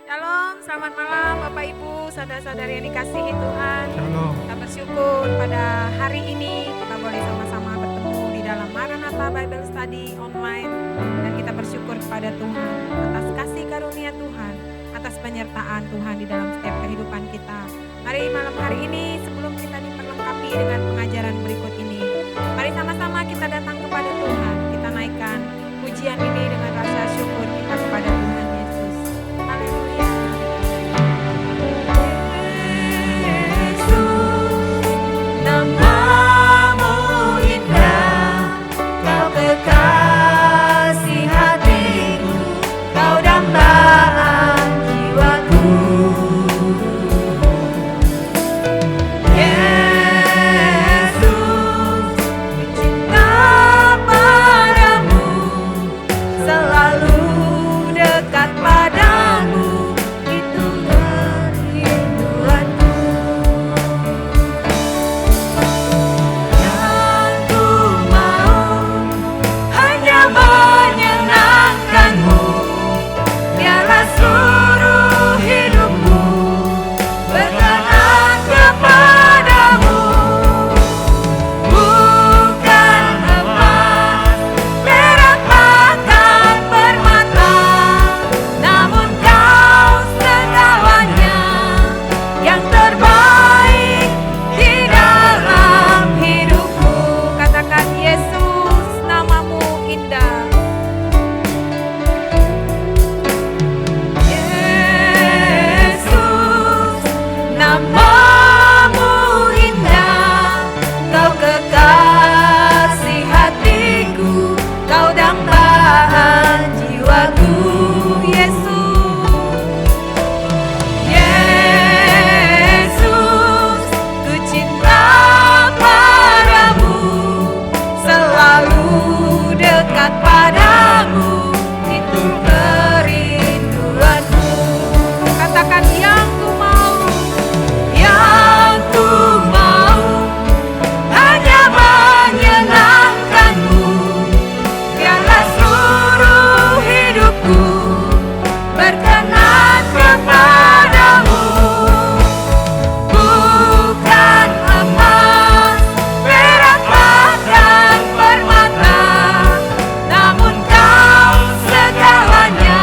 Shalom, selamat malam Bapak Ibu, saudara-saudari yang dikasihi Tuhan. Shalom. Kita bersyukur pada hari ini kita boleh sama-sama bertemu di dalam Maranatha Bible Study online. Dan kita bersyukur kepada Tuhan atas kasih karunia Tuhan, atas penyertaan Tuhan di dalam setiap kehidupan kita. Mari malam hari ini sebelum kita diperlengkapi dengan pengajaran berikut ini, mari sama-sama kita datang kepada Tuhan. Kita naikkan pujian ini dengan rasa syukur kita kepada Tuhan Yesus. Haleluya. Namamu indah, kau kekasih hatiku, kau dambaan jiwaku. Yesus, ku cinta padamu, selalu dekat padamu, itu kerinduanku. Yang ku mau hanya menyenangkanmu, biarlah seluruh hidupku berkenan kepadamu. Bukan emas, perak, bahkan permata, namun kau segalanya yang terbaik di dalam hidupku. Katakan Yesus, namamu indah. Yesus, namamu indah, kau kekasih hatiku, kau dambaan jiwaku. Yesus, ku cinta padamu, selalu dekat padamu, itu kerinduanku. Katakan yang ku mau. Yang ku mau hanya menyenangkanmu, biarlah seluruh hidupku berkenan kepadamu. Bukan emas, perak, bahkan permata, namun kau segalanya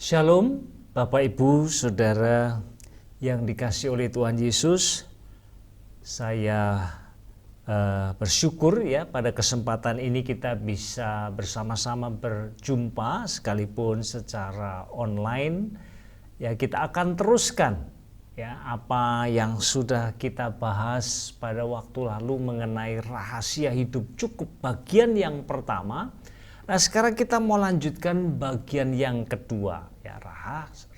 Shalom Bapak Ibu Saudara yang dikasihi oleh Tuhan Yesus. Saya bersyukur ya pada kesempatan ini kita bisa bersama-sama berjumpa sekalipun secara online. Ya, kita akan teruskan ya apa yang sudah kita bahas pada waktu lalu mengenai rahasia hidup cukup bagian yang pertama. Nah, sekarang kita mau lanjutkan bagian yang kedua ya,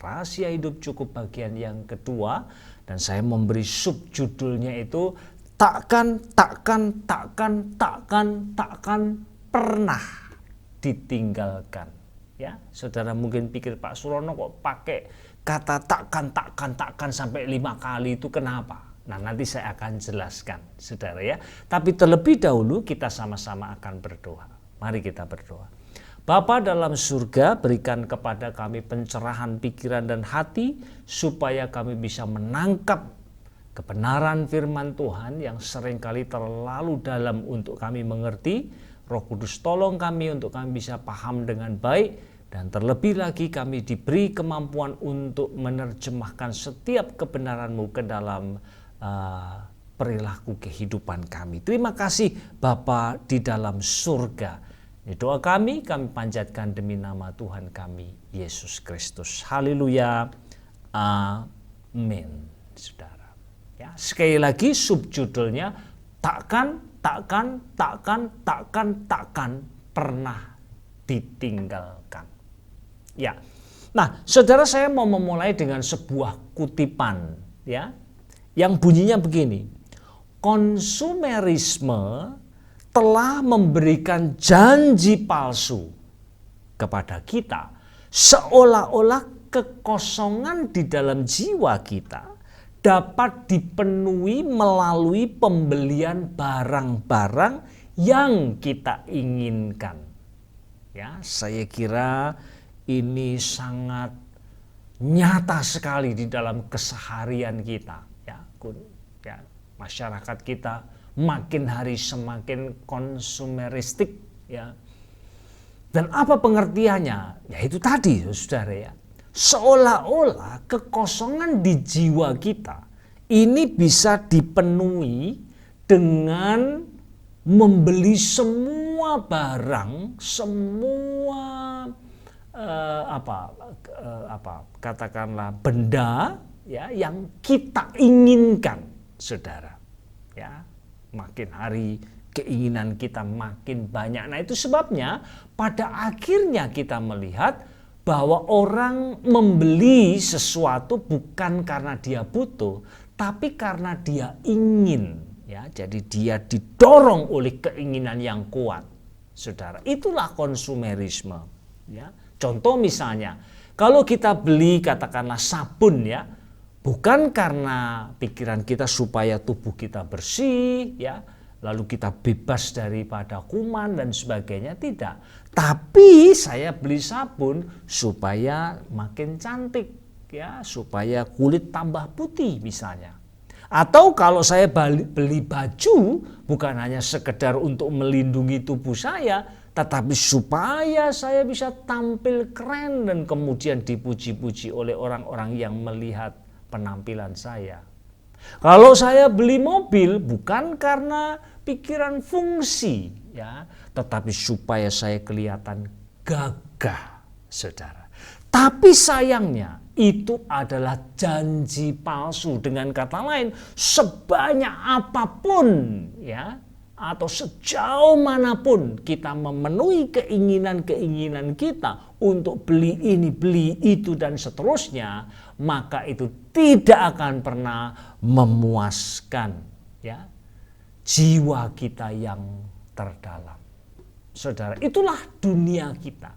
rahasia hidup cukup bagian yang kedua, dan saya memberi subjudulnya itu takkan pernah ditinggalkan. Ya, saudara mungkin pikir Pak Surono kok pakai kata takkan sampai 5 kali itu kenapa? Nah, nanti saya akan jelaskan saudara ya. Tapi terlebih dahulu kita sama-sama akan berdoa. Mari kita berdoa. Bapa dalam surga, berikan kepada kami pencerahan pikiran dan hati supaya kami bisa menangkap kebenaran firman Tuhan yang seringkali terlalu dalam untuk kami mengerti. Roh Kudus tolong kami untuk kami bisa paham dengan baik, dan terlebih lagi kami diberi kemampuan untuk menerjemahkan setiap kebenaran-Mu ke dalam perilaku kehidupan kami. Terima kasih Bapa di dalam surga. Ini doa kami panjatkan demi nama Tuhan kami, Yesus Kristus. Haleluya. Amin. Saudara. Ya, sekali lagi subjudulnya takkan pernah ditinggalkan. Ya. Nah, saudara, saya mau memulai dengan sebuah kutipan ya, yang bunyinya begini. Konsumerisme telah memberikan janji palsu kepada kita, seolah-olah kekosongan di dalam jiwa kita dapat dipenuhi melalui pembelian barang-barang yang kita inginkan. Ya, saya kira ini sangat nyata sekali di dalam keseharian kita. Ya, masyarakat kita makin hari semakin konsumeristik ya. Dan apa pengertiannya? Ya itu tadi saudara ya. Seolah-olah kekosongan di jiwa kita ini bisa dipenuhi dengan membeli semua barang, semua katakanlah benda ya yang kita inginkan, saudara. Ya. Makin hari keinginan kita makin banyak. Nah, itu sebabnya pada akhirnya kita melihat bahwa orang membeli sesuatu bukan karena dia butuh, tapi karena dia ingin. Ya, jadi dia didorong oleh keinginan yang kuat. Saudara, itulah konsumerisme. Ya. Contoh misalnya, kalau kita beli katakanlah sabun ya, bukan karena pikiran kita supaya tubuh kita bersih, ya, lalu kita bebas daripada kuman dan sebagainya, tidak. Tapi saya beli sabun supaya makin cantik, ya, supaya kulit tambah putih misalnya. Atau kalau saya beli baju bukan hanya sekedar untuk melindungi tubuh saya, tetapi supaya saya bisa tampil keren dan kemudian dipuji-puji oleh orang-orang yang melihat penampilan saya. Kalau saya beli mobil bukan karena pikiran fungsi ya, tetapi supaya saya kelihatan gagah, saudara. Tapi sayangnya itu adalah janji palsu. Dengan kata lain, sebanyak apapun ya, atau sejauh manapun kita memenuhi keinginan-keinginan kita untuk beli ini, beli itu dan seterusnya, maka itu tidak akan pernah memuaskan ya jiwa kita yang terdalam. Saudara, itulah dunia kita.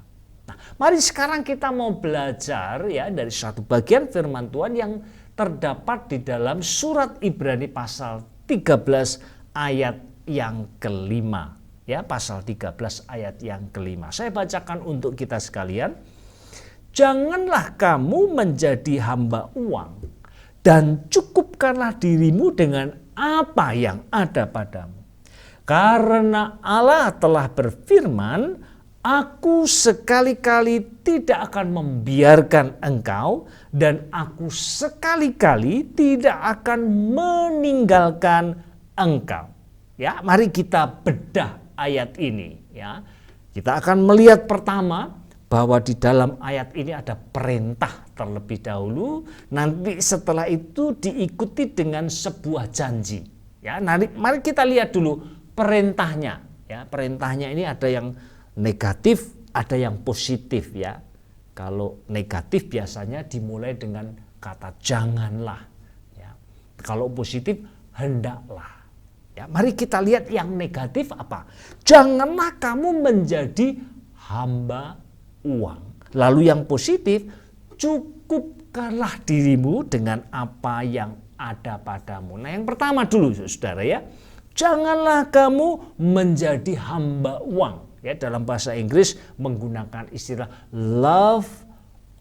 Nah, mari sekarang kita mau belajar ya dari suatu bagian firman Tuhan yang terdapat di dalam surat Ibrani pasal 13 ayat yang kelima. Ya, pasal 13 ayat yang kelima. Saya bacakan untuk kita sekalian. Janganlah kamu menjadi hamba uang dan cukupkanlah dirimu dengan apa yang ada padamu. Karena Allah telah berfirman, Aku sekali-kali tidak akan membiarkan engkau dan aku sekali-kali tidak akan meninggalkan engkau. Ya, mari kita bedah ayat ini ya. Kita akan melihat pertama bahwa di dalam ayat ini ada perintah terlebih dahulu, nanti setelah itu diikuti dengan sebuah janji. Ya, mari kita lihat dulu perintahnya. Ya, perintahnya ini ada yang negatif, ada yang positif ya. Kalau negatif biasanya dimulai dengan kata janganlah. Ya. Kalau positif hendaklah. Ya, mari kita lihat yang negatif apa? Janganlah kamu menjadi hamba uang. Lalu yang positif, cukupkanlah dirimu dengan apa yang ada padamu. Nah, yang pertama dulu saudara ya. Janganlah kamu menjadi hamba uang. Ya, dalam bahasa Inggris menggunakan istilah love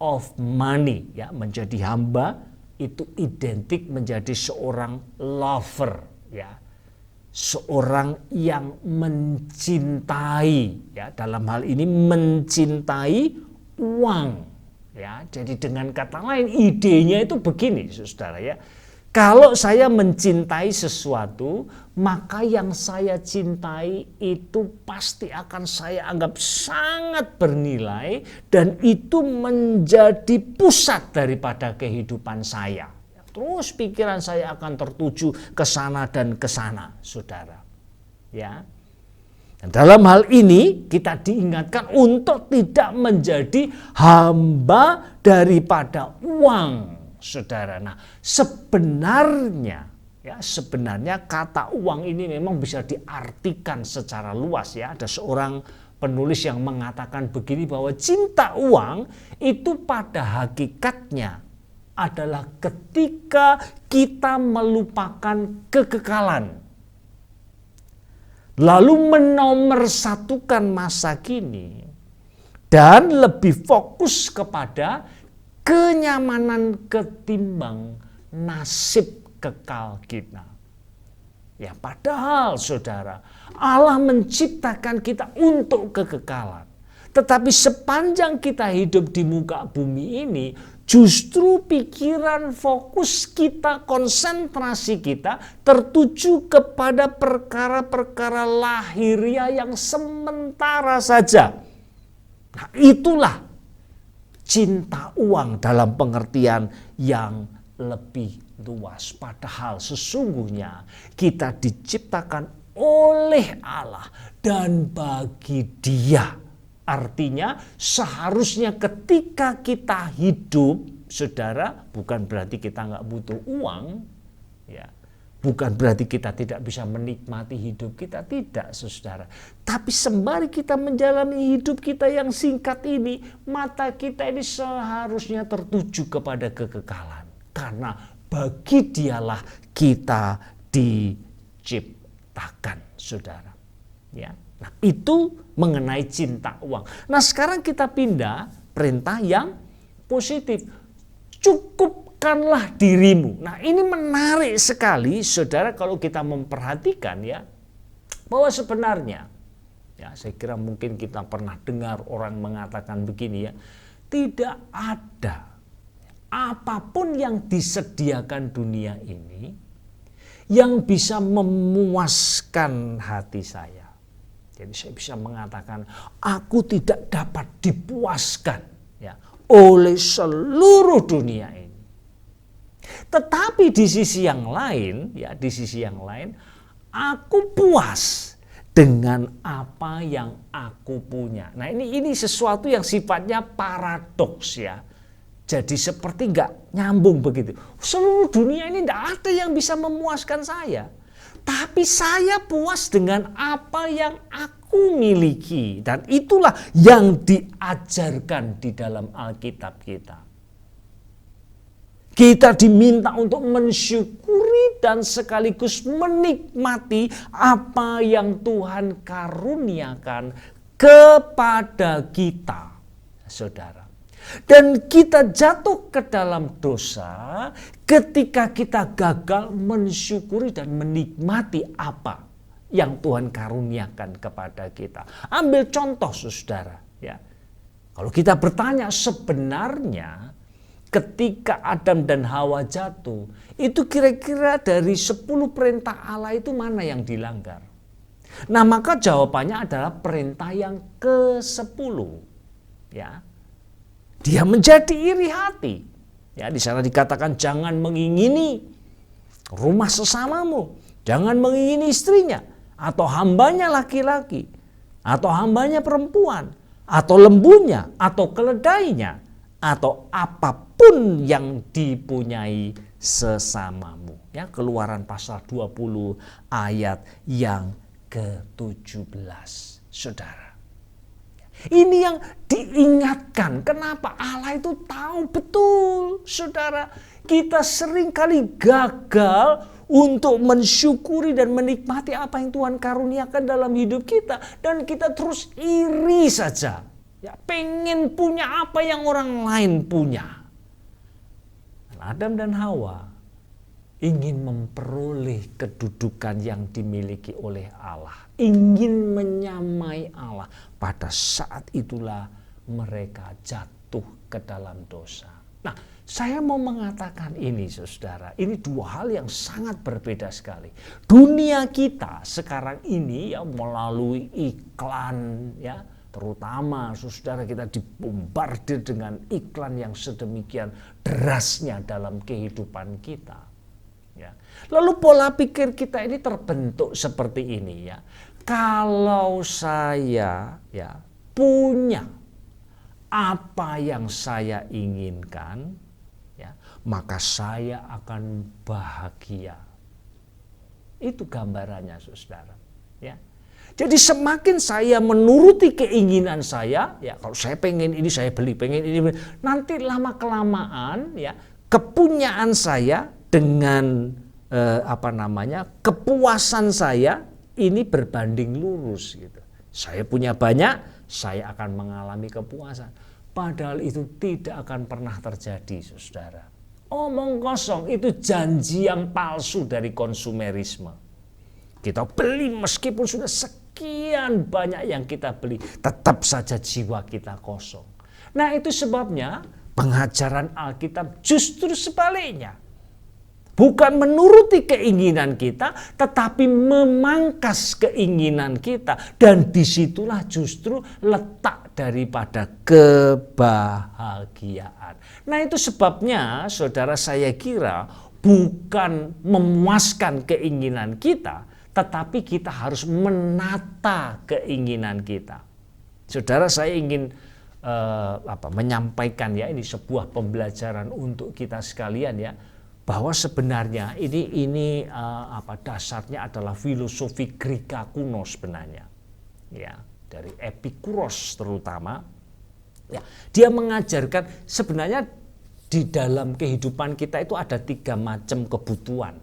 of money. Ya, menjadi hamba itu identik menjadi seorang lover. Ya, seorang yang mencintai. Ya, dalam hal ini mencintai uang. Ya, jadi dengan kata lain idenya itu begini, saudara ya. Kalau saya mencintai sesuatu, maka yang saya cintai itu pasti akan saya anggap sangat bernilai dan itu menjadi pusat daripada kehidupan saya. Terus pikiran saya akan tertuju ke sana dan ke sana, saudara. Ya. Dan dalam hal ini kita diingatkan untuk tidak menjadi hamba daripada uang. Saudara, nah sebenarnya kata uang ini memang bisa diartikan secara luas ya. Ada seorang penulis yang mengatakan begini bahwa cinta uang itu pada hakikatnya adalah ketika kita melupakan kekekalan, lalu menomorsatukan masa kini dan lebih fokus kepada kenyamanan ketimbang nasib kekal kita. Ya, padahal saudara, Allah menciptakan kita untuk kekekalan. Tetapi sepanjang kita hidup di muka bumi ini, justru pikiran, fokus kita, konsentrasi kita tertuju kepada perkara-perkara lahiriah yang sementara saja. Nah, itulah cinta uang dalam pengertian yang lebih luas. Padahal sesungguhnya kita diciptakan oleh Allah dan bagi Dia. Artinya seharusnya ketika kita hidup, saudara, bukan berarti kita nggak butuh uang, ya. Bukan berarti kita tidak bisa menikmati hidup kita, tidak saudara. Tapi sembari kita menjalani hidup kita yang singkat ini, mata kita ini seharusnya tertuju kepada kekekalan. Karena bagi Dialah kita diciptakan, saudara. Ya. Nah, itu mengenai cinta uang. Nah, sekarang kita pindah perintah yang positif. Cukupkanlah dirimu. Nah, ini menarik sekali saudara kalau kita memperhatikan ya, bahwa sebenarnya ya, saya kira mungkin kita pernah dengar orang mengatakan begini ya, tidak ada apapun yang disediakan dunia ini yang bisa memuaskan hati saya. Jadi saya bisa mengatakan aku tidak dapat dipuaskan ya oleh seluruh dunia ini. Tetapi di sisi yang lain, ya di sisi yang lain, aku puas dengan apa yang aku punya. Nah, ini sesuatu yang sifatnya paradoks ya. Jadi seperti nggak nyambung begitu. Seluruh dunia ini tidak ada yang bisa memuaskan saya. Tapi saya puas dengan apa yang aku miliki. Dan itulah yang diajarkan di dalam Alkitab kita. Kita diminta untuk mensyukuri dan sekaligus menikmati apa yang Tuhan karuniakan kepada kita, saudara. Dan kita jatuh ke dalam dosa ketika kita gagal mensyukuri dan menikmati apa yang Tuhan karuniakan kepada kita. Ambil contoh saudara, ya. Kalau kita bertanya sebenarnya ketika Adam dan Hawa jatuh, itu kira-kira dari 10 perintah Allah itu mana yang dilanggar? Nah, maka jawabannya adalah perintah yang ke-10. Ya. Dia menjadi iri hati. Ya, di sana dikatakan jangan mengingini rumah sesamamu, jangan mengingini istrinya, atau hambanya laki-laki, atau hambanya perempuan, atau lembunya, atau keledainya, atau apapun yang dipunyai sesamamu. Ya, Keluaran pasal 20 ayat yang ke-17. Saudara. Ini yang diingatkan. Kenapa? Allah itu tahu betul, saudara. Kita seringkali gagal untuk mensyukuri dan menikmati apa yang Tuhan karuniakan dalam hidup kita. Dan kita terus iri saja. Ya, pengen punya apa yang orang lain punya. Adam dan Hawa ingin memperoleh kedudukan yang dimiliki oleh Allah. Ingin menyamai Allah. Pada saat itulah mereka jatuh ke dalam dosa. Nah, saya mau mengatakan ini saudara. Ini dua hal yang sangat berbeda sekali. Dunia kita sekarang ini ya melalui iklan ya. Terutama saudara kita dibombardir dengan iklan yang sedemikian derasnya dalam kehidupan kita. Ya. Lalu pola pikir kita ini terbentuk seperti ini ya. Kalau saya ya punya apa yang saya inginkan ya, maka saya akan bahagia. Itu gambarannya saudara ya. Jadi semakin saya menuruti keinginan saya, ya kalau saya pengen ini saya beli, pengen ini beli. Nanti lama kelamaan ya kepunyaan saya dengan kepuasan saya ini berbanding lurus gitu. Saya punya banyak, saya akan mengalami kepuasan. Padahal itu tidak akan pernah terjadi, saudara. Omong kosong, itu janji yang palsu dari konsumerisme. Kita beli meskipun sudah sekian banyak yang kita beli, tetap saja jiwa kita kosong. Nah, itu sebabnya pengajaran Alkitab justru sebaliknya. Bukan menuruti keinginan kita, tetapi memangkas keinginan kita. Dan disitulah justru letak daripada kebahagiaan. Nah itu sebabnya saudara saya kira bukan memuaskan keinginan kita, tetapi kita harus menata keinginan kita. Saudara saya ingin menyampaikan ya ini sebuah pembelajaran untuk kita sekalian ya. Bahwa sebenarnya ini dasarnya adalah filosofi Greka kuno sebenarnya ya, dari Epikuros terutama ya, dia mengajarkan sebenarnya di dalam kehidupan kita itu ada 3 macam kebutuhan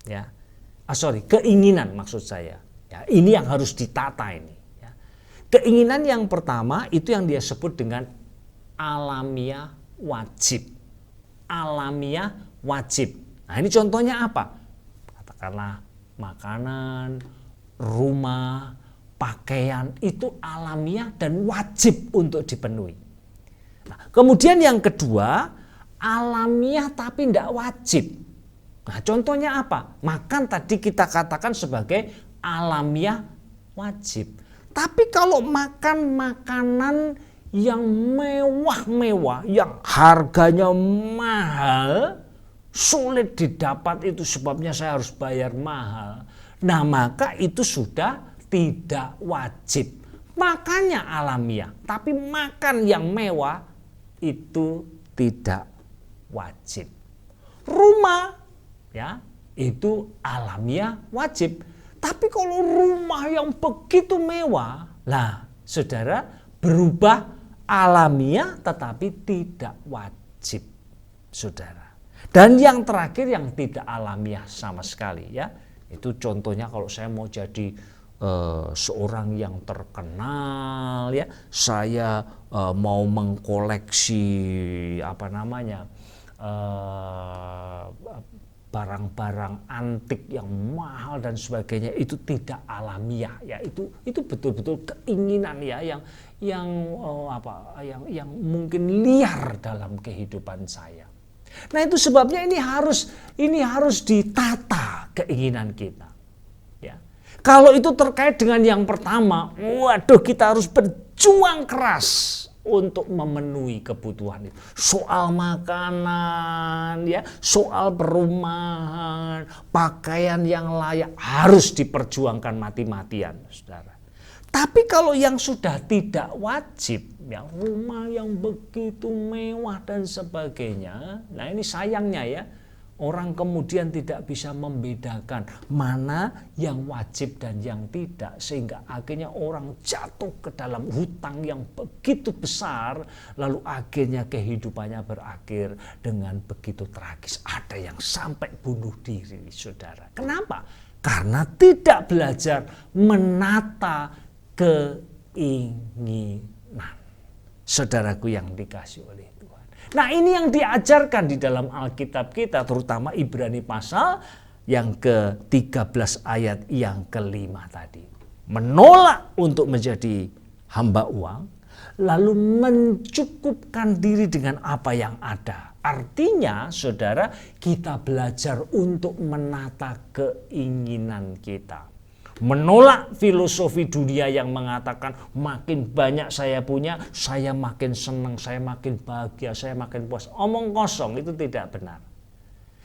ya, keinginan maksud saya ya, ini yang harus ditata ini ya. Keinginan yang pertama itu yang dia sebut dengan alamiah wajib. Nah ini contohnya apa? Katakanlah makanan, rumah, pakaian itu alamiah dan wajib untuk dipenuhi. Nah, kemudian yang kedua, alamiah tapi tidak wajib. Nah contohnya apa? Makan tadi kita katakan sebagai alamiah wajib. Tapi kalau makan makanan yang mewah-mewah, yang harganya mahal, sulit didapat itu sebabnya saya harus bayar mahal. Nah maka itu sudah tidak wajib. Makannya alamiah, tapi makan yang mewah itu tidak wajib. Rumah ya itu alamiah wajib. Tapi kalau rumah yang begitu mewah, lah saudara berubah alamiah tetapi tidak wajib, saudara. Dan yang terakhir yang tidak alamiah sama sekali ya, itu contohnya kalau saya mau jadi seorang yang terkenal ya, saya mau mengkoleksi barang-barang antik yang mahal dan sebagainya itu tidak alamiah ya, itu betul-betul keinginan ya yang mungkin liar dalam kehidupan saya. Nah itu sebabnya ini harus ditata keinginan kita ya. Kalau itu terkait dengan yang pertama, waduh, kita harus berjuang keras untuk memenuhi kebutuhan itu. Soal makanan ya, soal perumahan, pakaian yang layak harus diperjuangkan mati-matian, Saudara. Tapi kalau yang sudah tidak wajib, ya, rumah yang begitu mewah dan sebagainya, nah ini sayangnya ya, orang kemudian tidak bisa membedakan mana yang wajib dan yang tidak, sehingga akhirnya orang jatuh ke dalam hutang yang begitu besar, lalu akhirnya kehidupannya berakhir dengan begitu tragis. Ada yang sampai bunuh diri, Saudara. Kenapa? Karena tidak belajar menata keinginan. Saudaraku yang dikasihi oleh Tuhan. Nah ini yang diajarkan di dalam Alkitab kita, terutama Ibrani pasal yang ke-13 ayat yang ke-5 tadi. Menolak untuk menjadi hamba uang, lalu mencukupkan diri dengan apa yang ada. Artinya saudara, kita belajar untuk menata keinginan kita. Menolak filosofi dunia yang mengatakan makin banyak saya punya, saya makin senang, saya makin bahagia, saya makin puas. Omong kosong, itu tidak benar.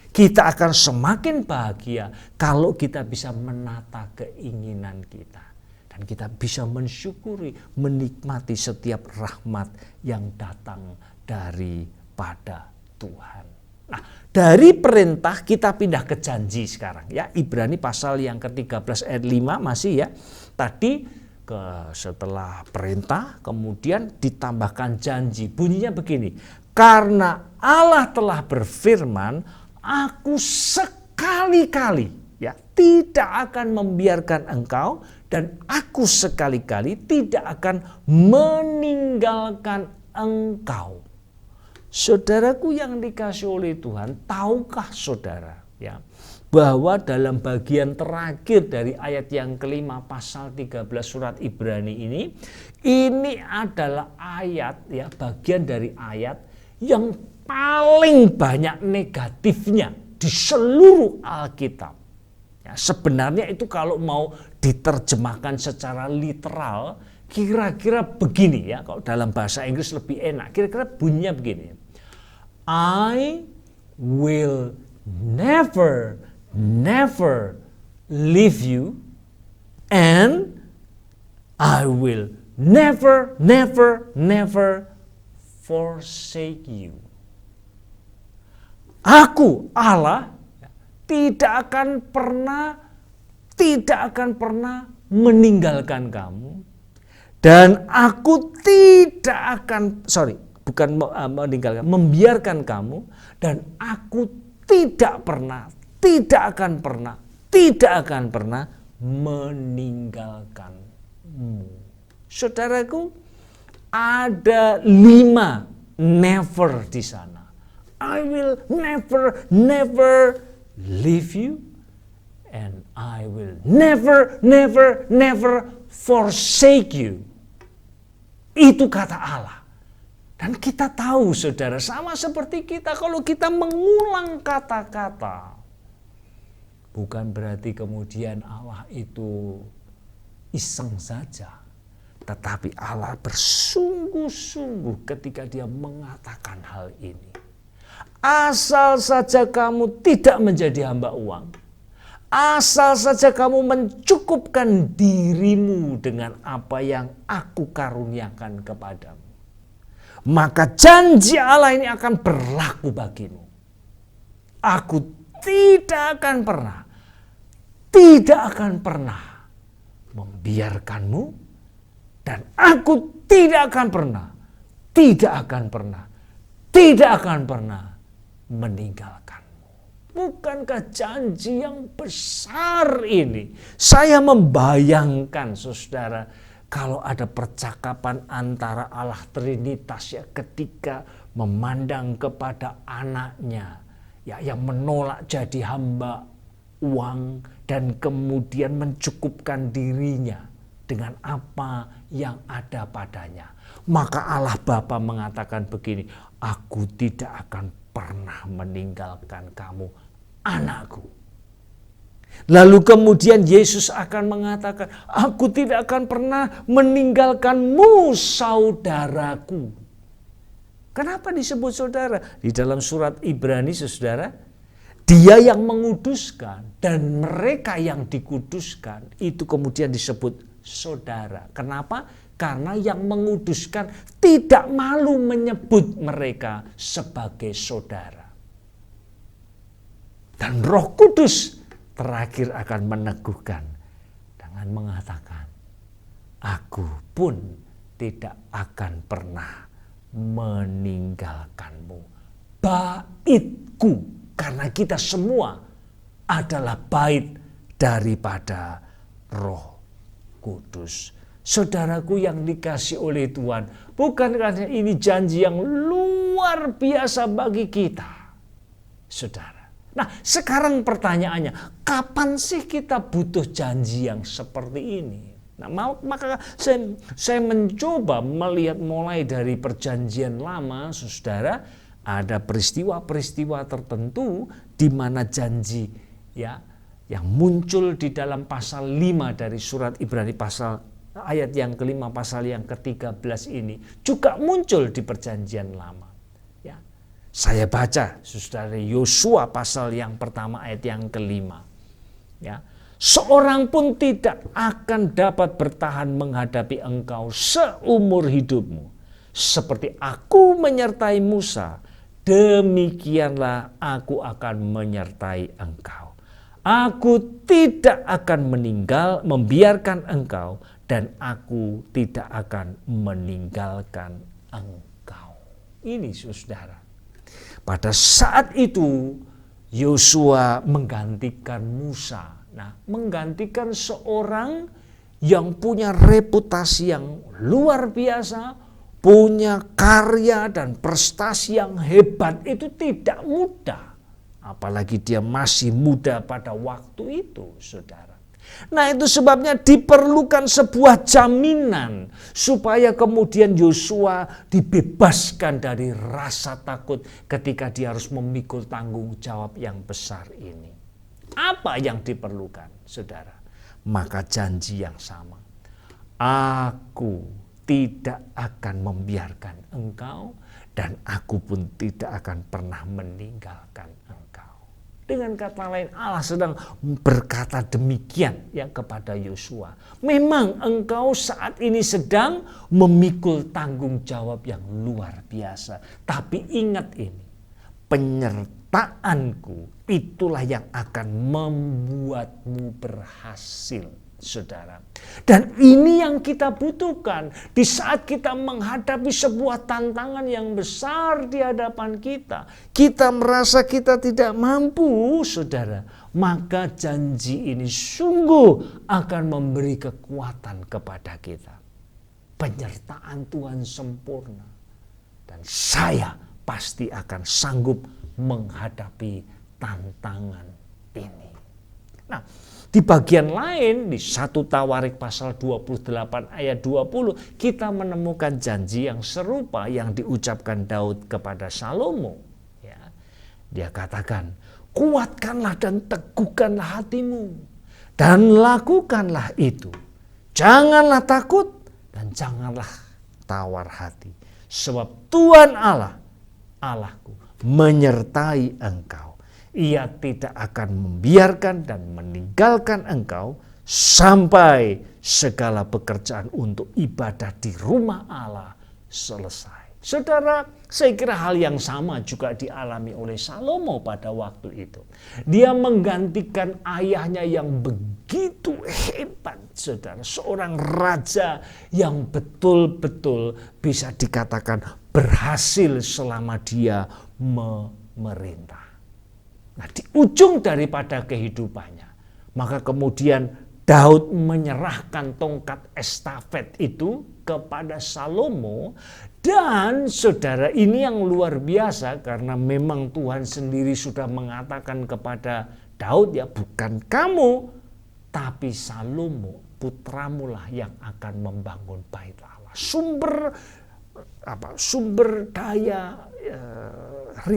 Kita akan semakin bahagia kalau kita bisa menata keinginan kita. Dan kita bisa mensyukuri, menikmati setiap rahmat yang datang daripada Tuhan. Nah, dari perintah kita pindah ke janji sekarang ya. Ibrani pasal yang ke-13 ayat 5 masih ya. Tadi setelah perintah kemudian ditambahkan janji. Bunyinya begini. Karena Allah telah berfirman, aku sekali-kali ya tidak akan membiarkan engkau, dan aku sekali-kali tidak akan meninggalkan engkau. Saudaraku yang dikasihi oleh Tuhan, tahukah saudara ya bahwa dalam bagian terakhir dari ayat yang kelima pasal 13 surat Ibrani ini adalah ayat ya, bagian dari ayat yang paling banyak negatifnya di seluruh Alkitab. Ya, sebenarnya itu kalau mau diterjemahkan secara literal kira-kira begini ya, kalau dalam bahasa Inggris lebih enak, kira-kira bunyinya begini. I will never leave you, and I will never forsake you. Aku Allah tidak akan pernah meninggalkan kamu, dan aku tidak akan membiarkan kamu, dan aku tidak akan pernah meninggalkanmu. Saudaraku, ada 5 never di sana. I will never leave you, and I will never forsake you. Itu kata Allah. Dan kita tahu saudara, sama seperti kita, kalau kita mengulang kata-kata, bukan berarti kemudian Allah itu iseng saja. Tetapi Allah bersungguh-sungguh ketika dia mengatakan hal ini. Asal saja kamu tidak menjadi hamba uang, asal saja kamu mencukupkan dirimu dengan apa yang aku karuniakan kepadamu, maka janji Allah ini akan berlaku bagimu. Aku tidak akan pernah membiarkanmu, dan aku tidak akan pernah meninggalkanmu. Bukankah janji yang besar ini? Saya membayangkan saudara, kalau ada percakapan antara Allah Trinitas ya, ketika memandang kepada anaknya yang menolak jadi hamba uang dan kemudian mencukupkan dirinya dengan apa yang ada padanya. Maka Allah Bapa mengatakan begini, aku tidak akan pernah meninggalkan kamu, anakku. Lalu kemudian Yesus akan mengatakan, aku tidak akan pernah meninggalkanmu, saudaraku. Kenapa disebut saudara? Di dalam surat Ibrani, saudara, dia yang menguduskan dan mereka yang dikuduskan itu kemudian disebut saudara. Kenapa? Karena yang menguduskan tidak malu menyebut mereka sebagai saudara. Dan Roh Kudus terakhir akan meneguhkan dengan mengatakan, aku pun tidak akan pernah meninggalkanmu. Baitku, karena kita semua adalah bait daripada Roh Kudus. Saudaraku yang dikasihi oleh Tuhan, bukankah ini janji yang luar biasa bagi kita, saudara? Nah, sekarang pertanyaannya, kapan sih kita butuh janji yang seperti ini? Nah, maka saya mencoba melihat mulai dari perjanjian lama, saudara, ada peristiwa-peristiwa tertentu di mana janji yang muncul di dalam pasal 5 dari surat Ibrani ayat yang kelima pasal yang ke-13 ini juga muncul di perjanjian lama. Ya. Saya baca saudara Yosua pasal yang pertama ayat yang kelima. Ya. Seorang pun tidak akan dapat bertahan menghadapi engkau seumur hidupmu. Seperti aku menyertai Musa, demikianlah aku akan menyertai engkau. Aku tidak akan membiarkan engkau, dan aku tidak akan meninggalkan engkau. Ini saudara. Pada saat itu Yosua menggantikan Musa. Nah, menggantikan seorang yang punya reputasi yang luar biasa, punya karya dan prestasi yang hebat, itu tidak mudah. Apalagi dia masih muda pada waktu itu, saudara. Nah, itu sebabnya diperlukan sebuah jaminan supaya kemudian Yosua dibebaskan dari rasa takut ketika dia harus memikul tanggung jawab yang besar ini. Apa yang diperlukan, saudara? Maka janji yang sama. Aku tidak akan membiarkan engkau, dan aku pun tidak akan pernah meninggalkan engkau. Dengan kata lain, Allah sedang berkata demikian kepada Yosua. Memang engkau saat ini sedang memikul tanggung jawab yang luar biasa. Tapi ingat ini, penyertaanku itulah yang akan membuatmu berhasil, saudara. Dan ini yang kita butuhkan di saat kita menghadapi sebuah tantangan yang besar di hadapan kita. Kita merasa kita tidak mampu, saudara. Maka janji ini sungguh akan memberi kekuatan kepada kita. Penyertaan Tuhan sempurna. Dan saya pasti akan sanggup menghadapi tantangan ini. Nah, di bagian lain, di 1 Tawarik pasal 28 ayat 20, kita menemukan janji yang serupa yang diucapkan Daud kepada Salomo. Ya. Dia katakan, kuatkanlah dan teguhkanlah hatimu, dan lakukanlah itu. Janganlah takut dan janganlah tawar hati. Sebab Tuhan Allah, Allahku, menyertai engkau. Ia tidak akan membiarkan dan meninggalkan engkau sampai segala pekerjaan untuk ibadah di rumah Allah selesai. Saudara, saya kira hal yang sama juga dialami oleh Salomo pada waktu itu. Dia menggantikan ayahnya yang begitu hebat, saudara. Seorang raja yang betul-betul bisa dikatakan berhasil selama dia memerintah. Nah, di ujung daripada kehidupannya, maka kemudian Daud menyerahkan tongkat estafet itu kepada Salomo. Dan saudara, ini yang luar biasa karena memang Tuhan sendiri sudah mengatakan kepada Daud, ya bukan kamu, tapi Salomo putramulah yang akan membangun bait Allah. Sumber daya,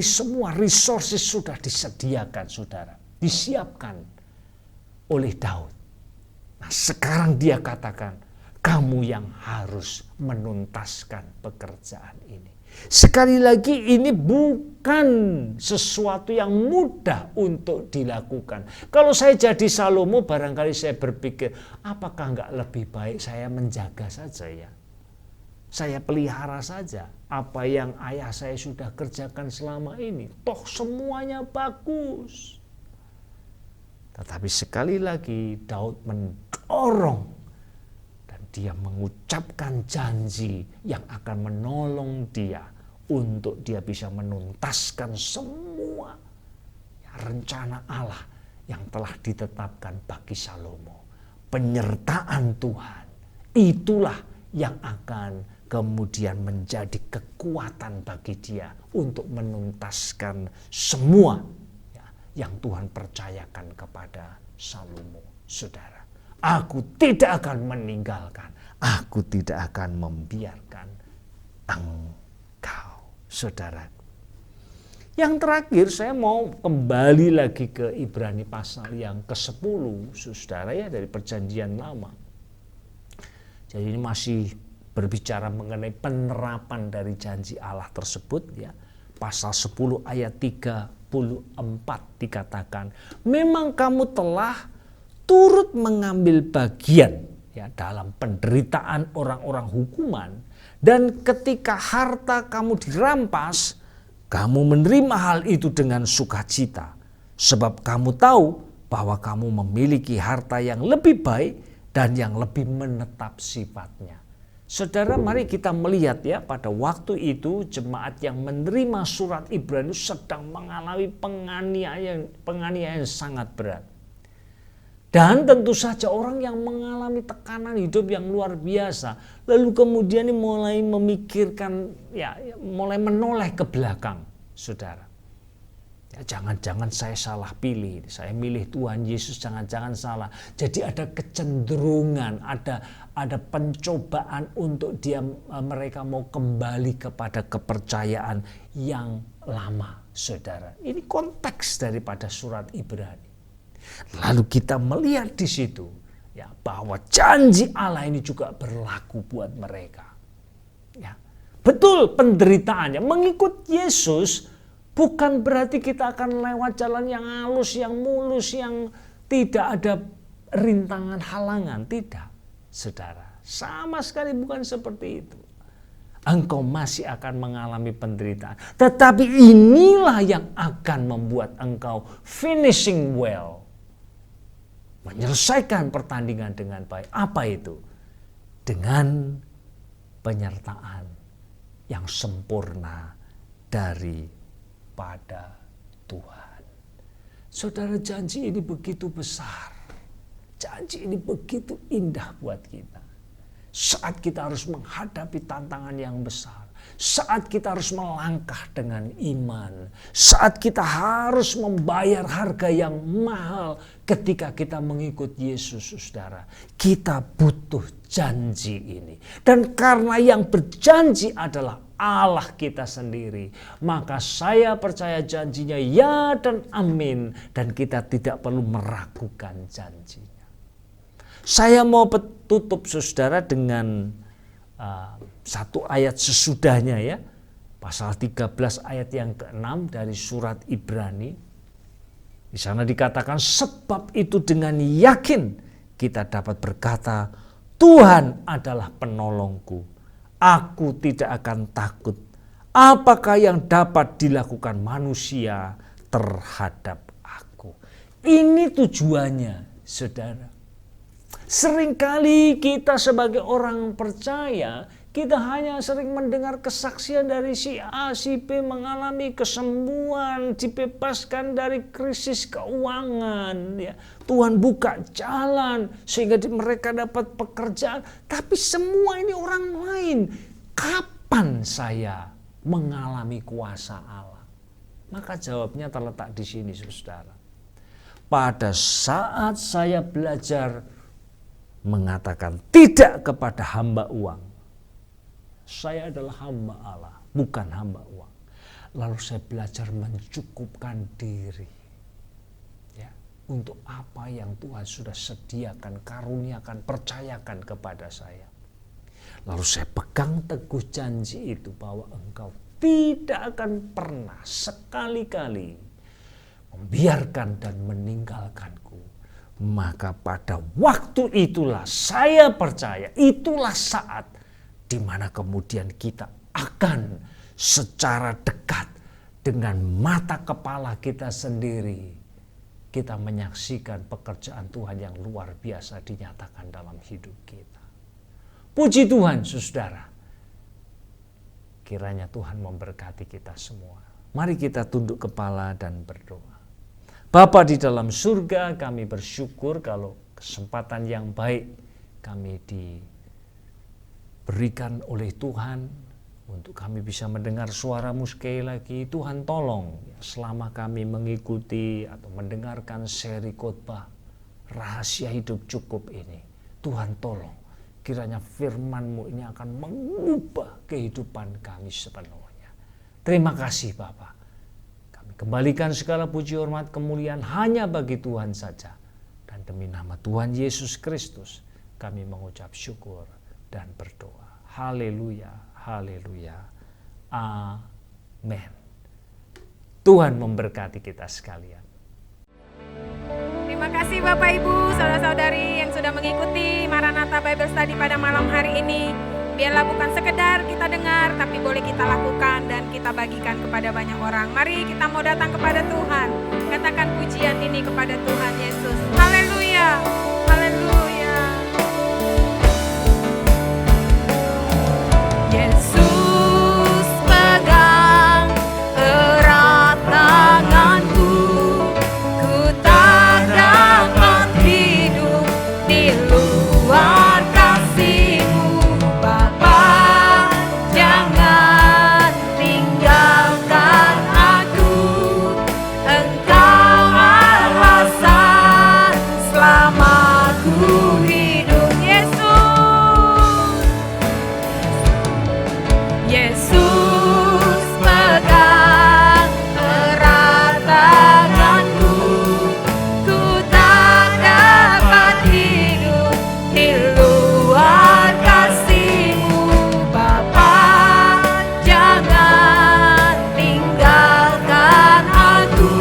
semua resources sudah disediakan, saudara, disiapkan oleh Daud. Nah, sekarang dia katakan, kamu yang harus menuntaskan pekerjaan ini. Sekali lagi, ini bukan sesuatu yang mudah untuk dilakukan. Kalau saya jadi Salomo, barangkali saya berpikir, apakah enggak lebih baik saya menjaga saja ya? Saya pelihara saja apa yang ayah saya sudah kerjakan selama ini. Toh semuanya bagus. Tetapi sekali lagi Daud mendorong dan dia mengucapkan janji yang akan menolong dia untuk dia bisa menuntaskan semua rencana Allah yang telah ditetapkan bagi Salomo. Penyertaan Tuhan itulah yang akan kemudian menjadi kekuatan bagi dia untuk menuntaskan semua yang Tuhan percayakan kepada Salomo. Saudara, aku tidak akan meninggalkan, aku tidak akan membiarkan engkau, saudara. Yang terakhir, saya mau kembali lagi ke Ibrani pasal yang ke-10, saudara, ya, dari Perjanjian Lama. Jadi ini masih berbicara mengenai penerapan dari janji Allah tersebut, ya. Pasal 10 ayat 34 dikatakan, memang kamu telah turut mengambil bagian, ya, dalam penderitaan orang-orang hukuman, dan ketika harta kamu dirampas, kamu menerima hal itu dengan sukacita, sebab kamu tahu bahwa kamu memiliki harta yang lebih baik dan yang lebih menetap sifatnya. Saudara, mari kita melihat, ya, pada waktu itu jemaat yang menerima surat Ibrani sedang mengalami penganiayaan sangat berat. Dan tentu saja orang yang mengalami tekanan hidup yang luar biasa, lalu kemudian mulai memikirkan, ya, mulai menoleh ke belakang, saudara. Ya, jangan-jangan saya salah pilih, saya milih Tuhan Yesus, jangan-jangan salah. Jadi ada kecenderungan, ada pencobaan untuk mereka mau kembali kepada kepercayaan yang lama, saudara. Ini konteks daripada surat Ibrani. Lalu kita melihat di situ, ya, bahwa janji Allah ini juga berlaku buat mereka. Ya, betul, penderitaannya mengikut Yesus bukan berarti kita akan lewat jalan yang halus, yang mulus, yang tidak ada rintangan halangan. Tidak, saudara. Sama sekali bukan seperti itu. Engkau masih akan mengalami penderitaan. Tetapi inilah yang akan membuat engkau finishing well. Menyelesaikan pertandingan dengan baik. Apa itu? Dengan penyertaan yang sempurna daripada Tuhan. Saudara, janji ini begitu besar. Janji ini begitu indah buat kita. Saat kita harus menghadapi tantangan yang besar, saat kita harus melangkah dengan iman, saat kita harus membayar harga yang mahal ketika kita mengikut Yesus, saudara, kita butuh janji ini. Dan karena yang berjanji adalah Allah kita sendiri, maka saya percaya janjinya ya dan amin, dan kita tidak perlu meragukan janjinya. Saya mau tutup, saudara, dengan satu ayat sesudahnya, ya, pasal 13 ayat yang ke-6 dari surat Ibrani. Di sana dikatakan, sebab itu dengan yakin kita dapat berkata, Tuhan adalah penolongku, aku tidak akan takut. Apakah yang dapat dilakukan manusia terhadap aku? Ini tujuannya, saudara. Seringkali kita sebagai orang percaya, Kita hanya sering mendengar kesaksian dari si A, si B mengalami kesembuhan, dibebaskan dari krisis keuangan. Ya. Tuhan buka jalan sehingga mereka dapat pekerjaan. Tapi semua ini orang lain. Kapan saya mengalami kuasa Allah? Maka jawabnya terletak di sini, saudara. Pada saat saya belajar mengatakan tidak kepada hamba uang. Saya adalah hamba Allah, bukan hamba uang. Lalu saya belajar mencukupkan diri. Ya, untuk apa yang Tuhan sudah sediakan, karuniakan, percayakan kepada saya. Lalu saya pegang teguh janji itu bahwa engkau tidak akan pernah sekali-kali membiarkan dan meninggalkanku. Maka pada waktu itulah saya percaya, itulah saat di mana kemudian kita akan secara dekat dengan mata kepala kita sendiri, kita menyaksikan pekerjaan Tuhan yang luar biasa dinyatakan dalam hidup kita. Puji Tuhan, saudara. Kiranya Tuhan memberkati kita semua. Mari kita tunduk kepala dan berdoa. Bapa di dalam surga, kami bersyukur kalau kesempatan yang baik kami diberikan oleh Tuhan untuk kami bisa mendengar suara-Mu sekali lagi. Tuhan tolong selama kami mengikuti atau mendengarkan seri khotbah rahasia hidup cukup ini, Tuhan tolong kiranya firman-Mu ini akan mengubah kehidupan kami sepenuhnya. Terima kasih Bapa. Kami kembalikan segala puji hormat kemuliaan hanya bagi Tuhan saja. Dan demi nama Tuhan Yesus Kristus kami mengucap syukur dan berdoa. Haleluya, haleluya, amin. Tuhan memberkati kita sekalian. Terima kasih Bapak Ibu, saudara-saudari yang sudah mengikuti Maranatha Bible Study pada malam hari ini. Biarlah bukan sekedar kita dengar, tapi boleh kita lakukan dan kita bagikan kepada banyak orang. Mari kita mau datang kepada Tuhan. Katakan pujian ini kepada Tuhan Yesus. Haleluya, haleluya. Yesus pegang erat tanganku, ku tak dapat hidup di luar kasih-Mu. Bapa, jangan tinggalkan aku, Engkau alasan selama ku hidup. Yesus pegang erat tanganku, ku tak dapat hidup di luar kasih-Mu. Bapa, jangan tinggalkan aku,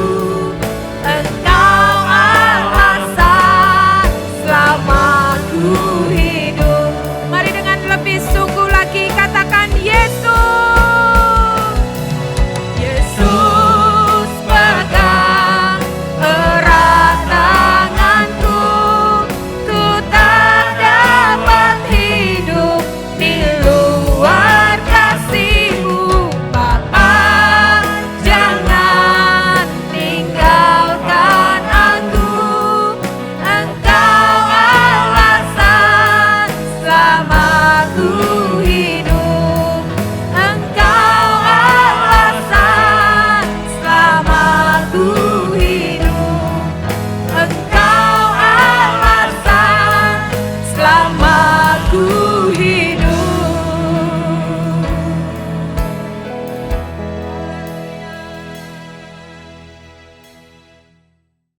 Engkau alasan selama ku hidup. Mari dengan lebih sungguh lagi katakan Yesus. Yesus pegang erat tanganku, ku tak dapat hidup di luar kasih-Mu. Bapa, jangan tinggalkan aku, Engkau alasan selama ku